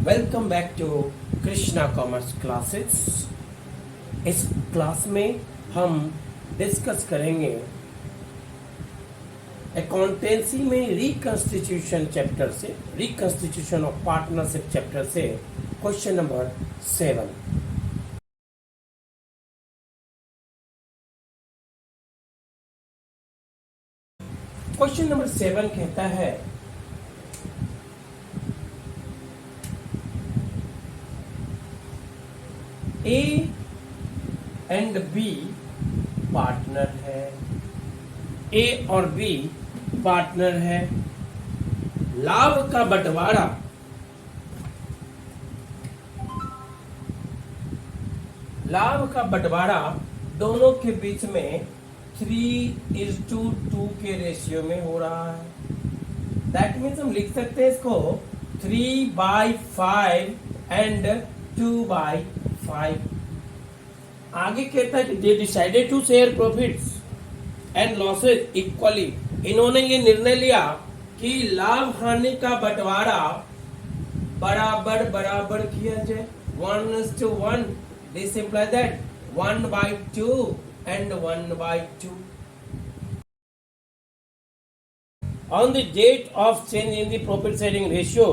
Welcome back to Krishna commerce classes. इस class में हम डिस्कस करेंगे अकाउंटेंसी में रिकंस्टिट्यूशन चैप्टर से, रिकंस्टिट्यूशन ऑफ पार्टनरशिप चैप्टर से क्वेश्चन नंबर 7। क्वेश्चन नंबर 7 कहता है ए एंड बी पार्टनर है। ए और बी पार्टनर है। लाभ का बंटवारा दोनों के बीच में 3:2 के रेशियो में हो रहा है। दैट मीन्स हम लिख सकते हैं इसको 3/5 एंड 2/5। आगे कहता है कि they decided to share profits and losses equally. इन्होंने ये निर्णय लिया कि लाभ हानि का बंटवारा बराबर बराबर किया जाए, 1:1। This implies that 1/2 and 1/2. On the date of change in the profit sharing ratio,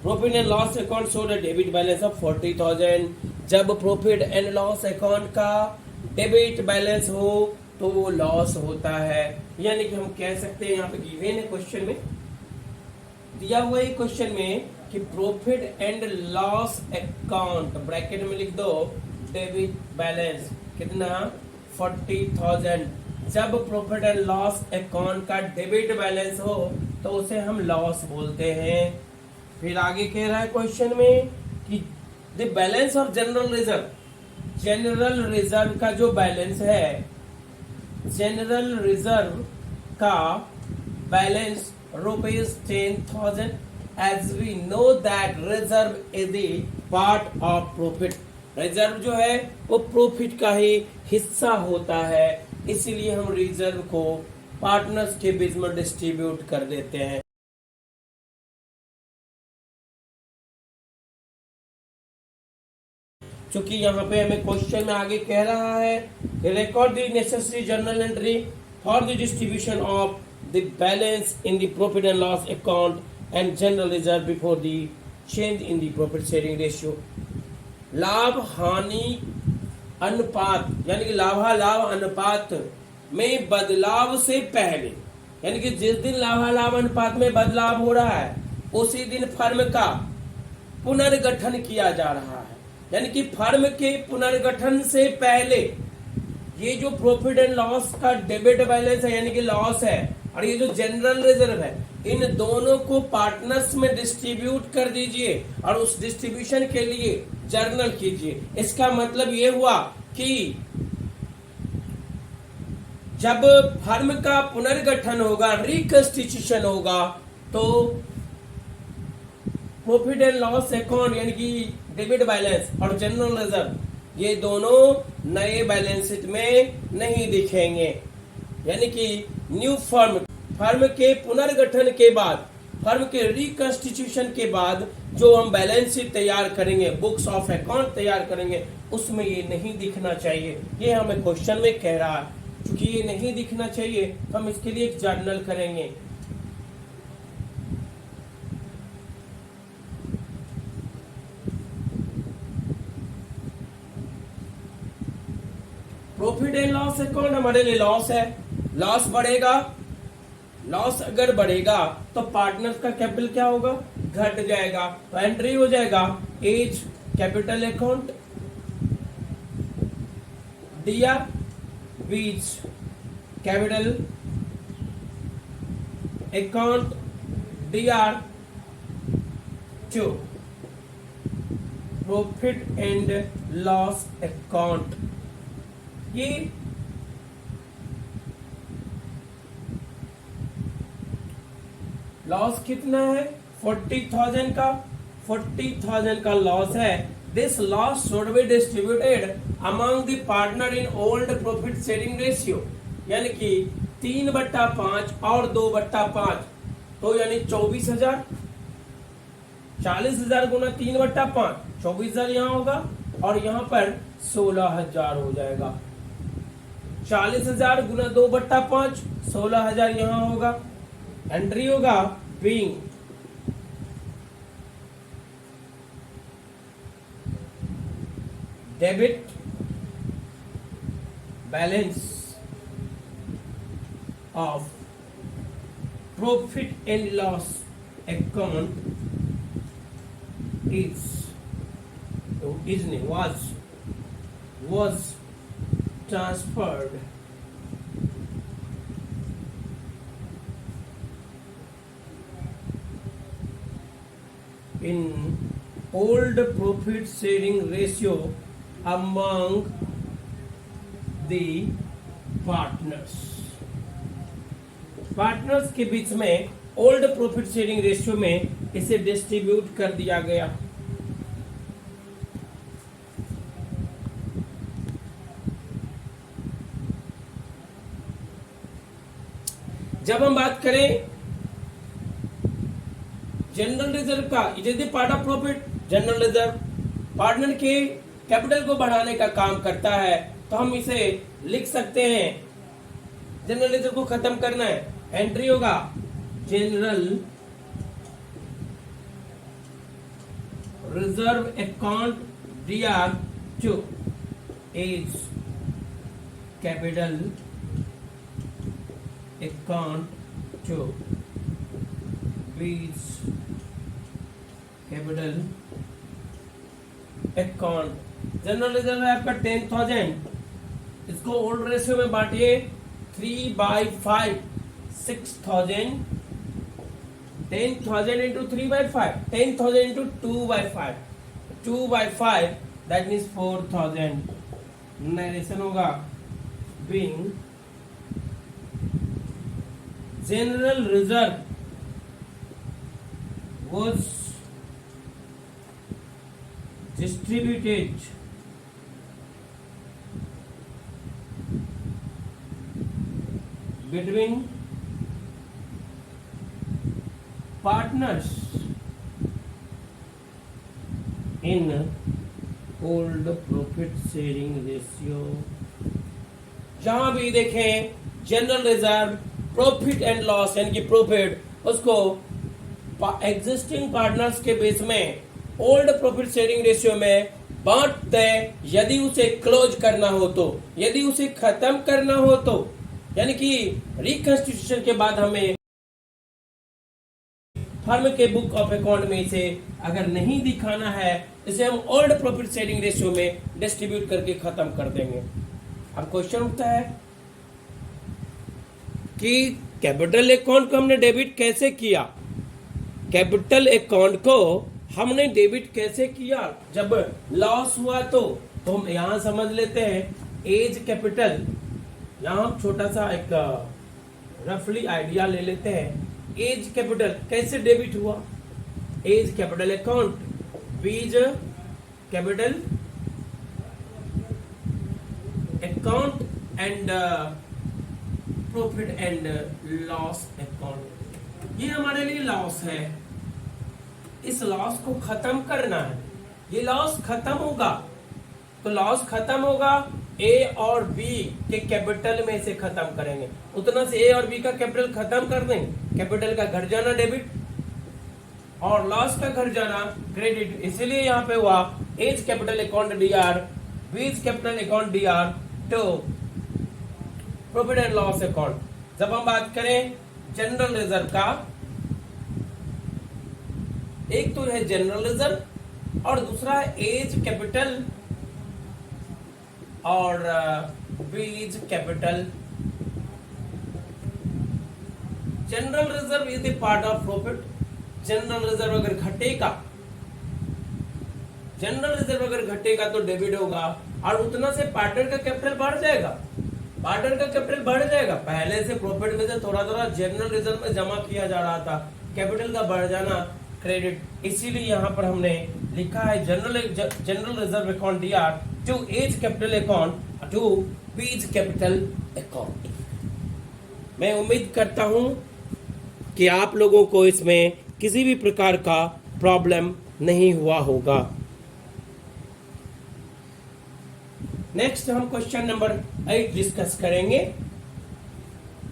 profit and loss account showed a debit balance of 40,000. जब प्रॉफिट एंड लॉस अकाउंट का डेबिट बैलेंस हो तो वो लॉस होता है। यानी कि हम कह सकते हैं, यहाँ पे गिवन है क्वेश्चन में, दिया हुआ है क्वेश्चन में कि profit and loss account bracket में लिख दो डेबिट बैलेंस कितना 40,000। जब प्रॉफिट एंड लॉस अकाउंट का डेबिट बैलेंस हो तो उसे हम लॉस बोलते हैं। फिर आगे कह रहा है क्वेश्चन में कि the balance of general reserve का जो बैलेंस है, जनरल रिजर्व का balance ₹10,000। As we know that reserve is the part of profit. Reserve जो है वो प्रॉफिट का ही हिस्सा होता है, इसीलिए हम रिजर्व को पार्टनर्स के बीच में डिस्ट्रीब्यूट कर देते हैं। क्योंकि यहाँ पे हमें क्वेश्चन में आगे कह रहा है record the necessary journal entry for the distribution of the balance in the profit and loss account and general reserve before the change in the profit sharing ratio. लाभ हानि अनुपात यानी कि लाभालाभ अनुपात में बदलाव से पहले, यानी कि जिस दिन लाभालाभ अनुपात में बदलाव हो रहा है उसी दिन फर्म का पुनर्गठन किया जा रहा है। यानी कि फर्म के पुनर्गठन से पहले ये जो प्रॉफिट एंड लॉस का डेबिट बैलेंस है यानी कि लॉस है, और ये जो जनरल रिजर्व है, इन दोनों को पार्टनर्स में डिस्ट्रीब्यूट कर दीजिए और उस डिस्ट्रीब्यूशन के लिए जर्नल कीजिए। इसका मतलब ये हुआ कि जब फर्म का पुनर्गठन होगा, रिकंस्टिट्यूशन होगा, तो प्रॉफिट एंड लॉस अकाउंट यानी कि डेबिट बैलेंस और जनरल रिजर्व ये दोनों नए बैलेंस शीट में नहीं दिखेंगे। यानी कि न्यू फर्म के पुनर्गठन के बाद, फर्म के रिकंस्टिट्यूशन के बाद जो हम बैलेंस शीट तैयार करेंगे, बुक्स ऑफ अकाउंट तैयार करेंगे, उसमें ये नहीं दिखना चाहिए। ये हमें क्वेश्चन में कह रहा है। क्योंकि ये नहीं दिखना चाहिए तो हम इसके लिए एक जर्नल करेंगे। प्रॉफिट एंड लॉस अकाउंट हमारे लिए लॉस है, लॉस बढ़ेगा। लॉस अगर बढ़ेगा तो पार्टनर्स का कैपिटल क्या होगा, घट जाएगा। तो एंट्री हो जाएगा A's capital account DR B's capital account DR to profit and loss account. ये लॉस कितना है 40,000 का, 40,000 का लॉस है। This loss should be distributed among the partner in old profit sharing ratio. यानी कि 3/5 और 2/5, तो यानी 24,000 40,000 गुना 3/5, 24,000 यहाँ होगा और यहाँ पर 16,000 हो जाएगा। 40,000 गुना 2/5, 16,000 यहाँ होगा। एंट्री होगा being debit balance of profit and loss account was transferred in old profit sharing ratio among the partners के बीच में ओल्ड प्रॉफिट शेयरिंग रेशियो में इसे डिस्ट्रीब्यूट कर दिया गया। जब हम बात करें जनरल रिजर्व का, it is the part of profit. General reserve partner के कैपिटल को बढ़ाने का काम करता है, तो हम इसे लिख सकते हैं। जनरल रिजर्व को खत्म करना है, एंट्री होगा general reserve account DR2 A's capital account to B's capital account. General reserve है आपका 10,000, इसको ओल्ड रेशियो में बांटिए 3/5, 6,000, 10,000 into 3/5, 10,000 into 2/5, 2/5 that means 4,000। Narration होगा being general reserve was distributed between partners in old profit sharing ratio। जहां भी देखें general reserve profit and loss यानी कि प्रॉफिट उसको एग्जिस्टिंग पार्टनर्स के बीच में ओल्ड प्रॉफिट शेयरिंग रेशियो में बांटते हैं। यदि उसे क्लोज करना हो तो, यदि उसे खत्म करना हो तो, यानी कि रिकंस्टिट्यूशन के बाद हमें फर्म के बुक ऑफ अकाउंट में इसे अगर नहीं दिखाना है, इसे हम ओल्ड प्रॉफिट शेयरिंग रेशियो में डिस्ट्रीब्यूट करके खत्म कर देंगे। अब क्वेश्चन उठता है कि कैपिटल अकाउंट को हमने डेबिट कैसे किया। कैपिटल अकाउंट को हमने डेबिट कैसे किया? जब लॉस हुआ तो हम यहां समझ लेते हैं एज कैपिटल। यहां हम छोटा सा एक रफली आइडिया ले लेते हैं। एज कैपिटल कैसे डेबिट हुआ? A's capital account, B's capital account and profit and loss account. ये हमारे लिए लॉस है, इस लॉस को खत्म करना है। ये लॉस खत्म होगा तो लॉस खत्म होगा ए और बी के कैपिटल में से खत्म करेंगे, उतना से ए और बी का कैपिटल खत्म कर देंगे। कैपिटल का घट जाना डेबिट और लॉस का घट जाना क्रेडिट। इसीलिए यहाँ पे हुआ A's capital account DR, B's capital account DR to profit and loss account. जब हम बात करें जनरल रिजर्व का, एक तो है जनरल रिजर्व और दूसरा है एज कैपिटल और बीज capital. General reserve is the part of profit. General reserve अगर घटेगा, जनरल रिजर्व अगर घटेगा तो डेबिट होगा और उतना से पार्टनर का कैपिटल बढ़ जाएगा। पार्टनर का कैपिटल बढ़ जाएगा। पहले से प्रॉफिट में से थोड़ा थोड़ा जनरल रिजर्व में जमा किया जा रहा था, कैपिटल का बढ़ जाना क्रेडिट। इसीलिए यहाँ पर हमने लिखा है general reserve account DR to A's capital account to B's capital account. मैं उम्मीद करता हूं कि आप लोगों को इसमें किसी भी प्रकार का प्रॉब्लम नहीं हुआ होगा। नेक्स्ट हम क्वेश्चन नंबर 8 डिस्कस करेंगे।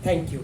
Thank you.